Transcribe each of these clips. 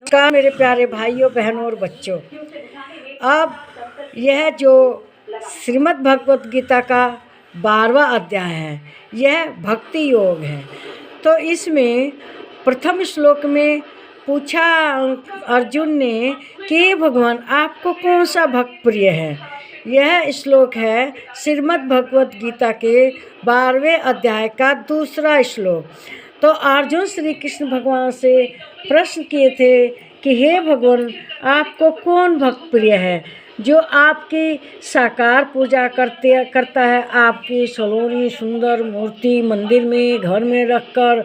नमस्कार मेरे प्यारे भाइयों बहनों और बच्चों। अब यह जो श्रीमद् भगवत गीता का 12वां अध्याय है, यह भक्ति योग है। तो इसमें प्रथम श्लोक में पूछा अर्जुन ने कि भगवान आपको कौन सा भक्त प्रिय है। यह श्लोक है श्रीमद् भगवत गीता के 12वें अध्याय का दूसरा श्लोक। तो अर्जुन श्री कृष्ण भगवान से प्रश्न किए थे कि हे भगवान आपको कौन भक्त प्रिय है, जो आपकी साकार पूजा करता है, आपकी सलोनी सुंदर मूर्ति मंदिर में घर में रखकर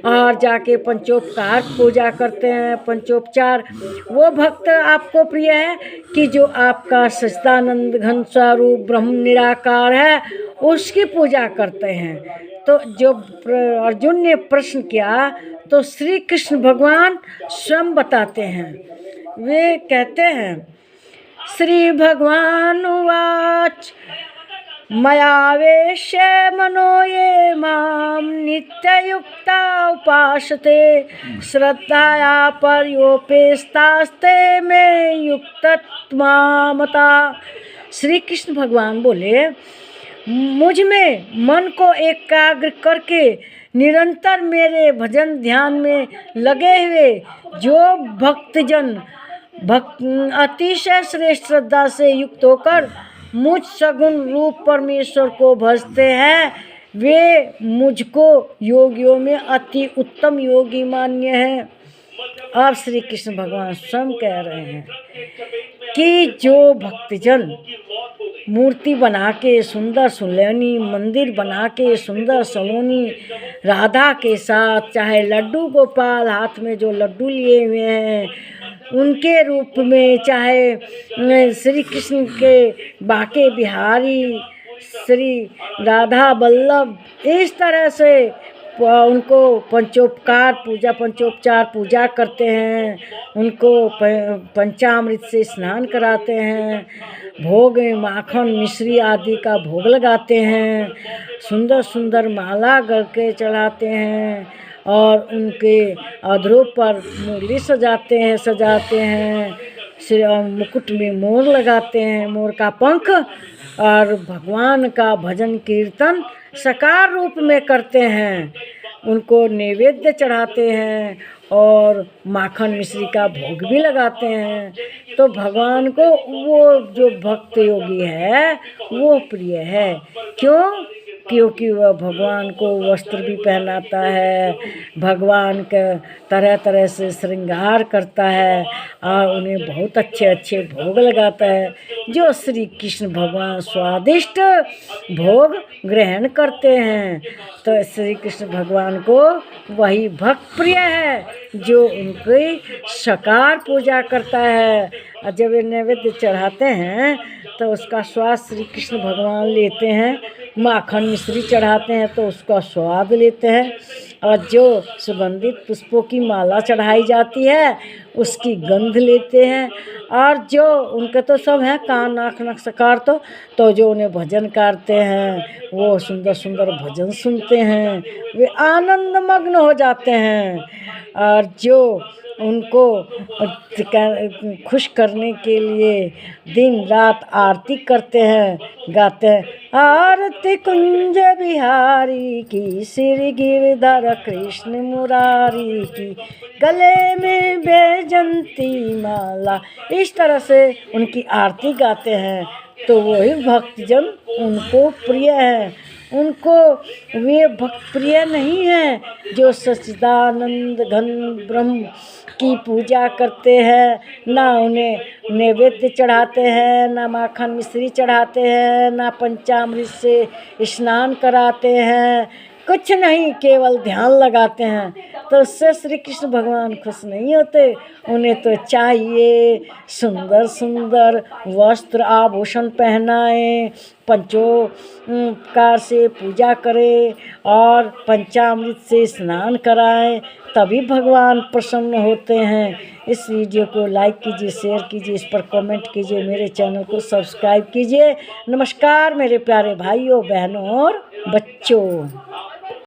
और जाके पंचोपकार पूजा करते हैं। पंचोपचार वो भक्त आपको प्रिय है कि जो आपका सच्चिदानंद घन स्वरूप ब्रह्म निराकार है उसकी पूजा करते हैं। तो जो अर्जुन ने प्रश्न किया तो श्री कृष्ण भगवान स्वयं बताते हैं। वे कहते हैं श्री भगवान उवाच मयावेश्य मनो ये माम नित्ययुक्ता उपासते श्रद्धया पर्योपेस्तास्ते में युक्तत्वामता। श्री कृष्ण भगवान बोले मुझ में मन को एकाग्र करके निरंतर मेरे भजन ध्यान में लगे हुए जो भक्तजन अतिशय श्रेष्ठ श्रद्धा से युक्त होकर मुझ सगुण रूप परमेश्वर को भजते हैं, वे मुझको योगियों में अति उत्तम योगी मान्य हैं। अब श्री कृष्ण भगवान स्वयं कह रहे हैं कि जो भक्तजन मूर्ति बना के सुंदर सलोनी मंदिर बना के सुंदर सलोनी राधा के साथ, चाहे लड्डू गोपाल हाथ में जो लड्डू लिए हुए हैं उनके रूप में, चाहे श्री कृष्ण के बाके बिहारी श्री राधा वल्लभ, इस तरह से उनको पंचोपचार पूजा करते हैं, उनको पंचामृत से स्नान कराते हैं, भोग माखन मिश्री आदि का भोग लगाते हैं, सुंदर सुंदर माला करके चढ़ाते हैं और उनके अधरों पर मुरली सजाते हैं, मुकुट में मोर लगाते हैं, मोर का पंख, और भगवान का भजन कीर्तन साकार रूप में करते हैं, उनको नैवेद्य चढ़ाते हैं और माखन मिश्री का भोग भी लगाते हैं। तो भगवान को वो जो भक्त योगी है वो प्रिय है। क्योंकि वह भगवान को वस्त्र भी पहनाता है, भगवान का तरह तरह से श्रृंगार करता है और उन्हें बहुत अच्छे अच्छे भोग लगाता है, जो श्री कृष्ण भगवान स्वादिष्ट भोग ग्रहण करते हैं। तो श्री कृष्ण भगवान को वही भक्त प्रिय है जो उनकी साकार पूजा करता है। और जब वे नैवेद्य चढ़ाते हैं तो उसका स्वाद श्री कृष्ण भगवान लेते हैं, माखन मिश्री चढ़ाते हैं तो उसका स्वाद लेते हैं, और जो सुगंधित पुष्पों की माला चढ़ाई जाती है उसकी गंध लेते हैं, और जो उनके तो सब हैं कान नाक नक्शकार, तो जो उन्हें भजन करते हैं वो सुंदर सुंदर भजन सुनते हैं, वे आनंद मग्न हो जाते हैं। और जो उनको खुश करने के लिए दिन रात आरती करते हैं, गाते हैं आरती कुंज बिहारी की, श्री गिरधर कृष्ण मुरारी की, गले में बैजंती माला, इस तरह से उनकी आरती गाते हैं। तो वही भक्तजन उनको प्रिय है। उनको वे भक्त प्रिय नहीं हैं जो सच्चिदानंद घन ब्रह्म की पूजा करते हैं, ना उन्हें नैवेद्य चढ़ाते हैं, ना माखन मिश्री चढ़ाते हैं, ना पंचामृत से स्नान कराते हैं, कुछ नहीं, केवल ध्यान लगाते हैं। तो उससे श्री कृष्ण भगवान खुश नहीं होते। उन्हें तो चाहिए सुंदर सुंदर वस्त्र आभूषण पहनाएं, पंचोपकार से पूजा करें और पंचामृत से स्नान कराएं, तभी भगवान प्रसन्न होते हैं। इस वीडियो को लाइक कीजिए, शेयर कीजिए, इस पर कमेंट कीजिए, मेरे चैनल को सब्सक्राइब कीजिए। नमस्कार मेरे प्यारे भाइयों बहनों और बच्चों।